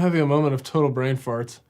having a moment of total brain farts.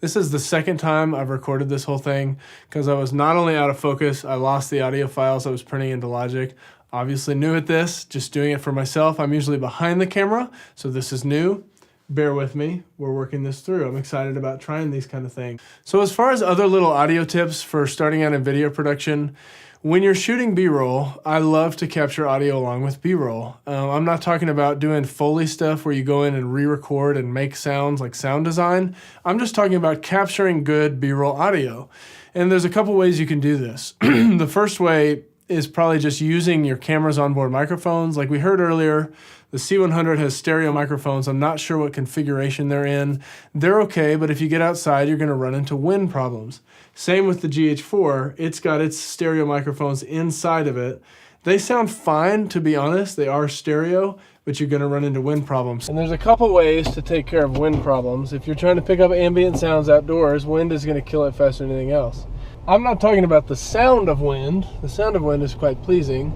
This is the second time I've recorded this whole thing because I was not only out of focus, I lost the audio files I was printing into Logic. Obviously new at this, just doing it for myself. I'm usually behind the camera, so this is new. Bear with me, we're working this through. I'm excited about trying these kind of things. So as far as other little audio tips for starting out in video production, when you're shooting B-roll, I love to capture audio along with B-roll. I'm not talking about doing Foley stuff where you go in and re-record and make sounds like sound design. I'm just talking about capturing good B-roll audio. And there's a couple ways you can do this. The first way is probably just using your camera's onboard microphones. Like we heard earlier, the C100 has stereo microphones. I'm not sure what configuration they're in. They're okay, but if you get outside, you're gonna run into wind problems. Same with the GH4, it's got its stereo microphones inside of it. They sound fine, to be honest. They are stereo, but you're gonna run into wind problems. And there's a couple ways to take care of wind problems. If you're trying to pick up ambient sounds outdoors, wind is gonna kill it faster than anything else. I'm not talking about the sound of wind. The sound of wind is quite pleasing.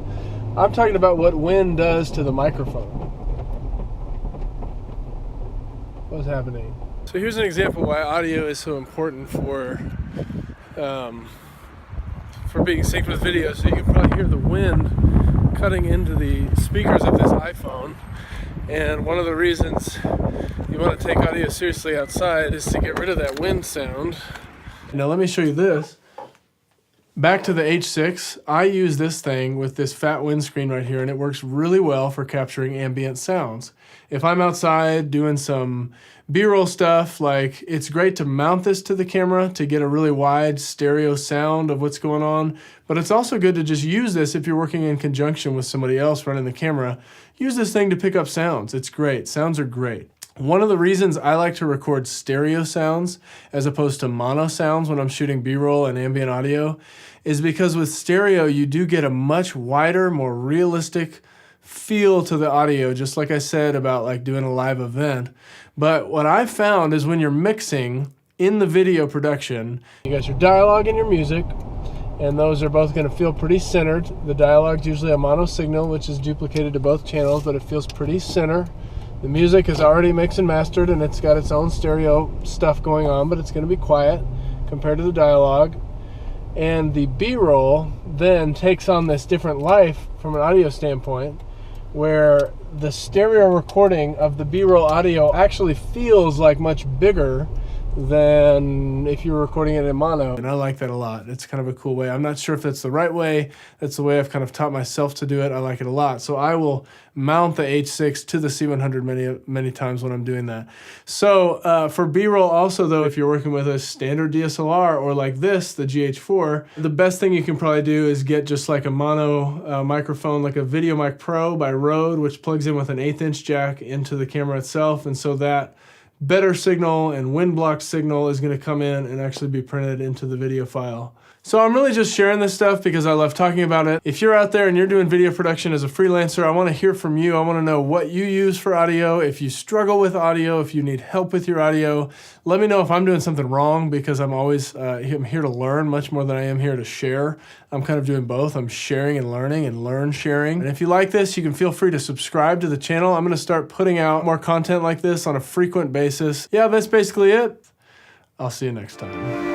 I'm talking about what wind does to the microphone. What's happening? So here's an example why audio is so important for being synced with video. So you can probably hear the wind cutting into the speakers of this iPhone. And one of the reasons you want to take audio seriously outside is to get rid of that wind sound. Now let me show you this. Back to the H6, I use this thing with this fat windscreen right here, and it works really well for capturing ambient sounds. If I'm outside doing some B-roll stuff, like it's great to mount this to the camera to get a really wide stereo sound of what's going on, but it's also good to just use this if you're working in conjunction with somebody else running the camera. Use this thing to pick up sounds. It's great. Sounds are great. One of the reasons I like to record stereo sounds as opposed to mono sounds when I'm shooting B-roll and ambient audio is because with stereo you do get a much wider, more realistic feel to the audio, just like I said about like doing a live event. But what I've found is when you're mixing in the video production, you got your dialogue and your music, and those are both going to feel pretty centered. The dialogue's usually a mono signal, which is duplicated to both channels, but it feels pretty center. The music is already mixed and mastered, and it's got its own stereo stuff going on, but it's going to be quiet compared to the dialogue. And the B-roll then takes on this different life from an audio standpoint, where the stereo recording of the B-roll audio actually feels like much bigger than if you're recording it in mono. And I like that a lot. It's kind of a cool way. I'm not sure if that's the right way. That's the way I've kind of taught myself to do it. I like it a lot. So I will mount the H6 to the C100 many times when I'm doing that. So for B-roll also though, if you're working with a standard DSLR or like this, the GH4, the best thing you can probably do is get just like a mono microphone, like a Video Mic Pro by Rode, which plugs in with an 1/8 inch jack into the camera itself. And so that better signal and wind block signal is going to come in and actually be printed into the video file. So I'm really just sharing this stuff because I love talking about it. If you're out there and you're doing video production as a freelancer, I want to hear from you. I want to know what you use for audio. If you struggle with audio, if you need help with your audio, let me know if I'm doing something wrong, because I'm always I'm here to learn much more than I am here to share. I'm kind of doing both. I'm sharing and learning and learn sharing. And if you like this, you can feel free to subscribe to the channel. I'm going to start putting out more content like this on a frequent basis. Yeah, that's basically it. I'll see you next time.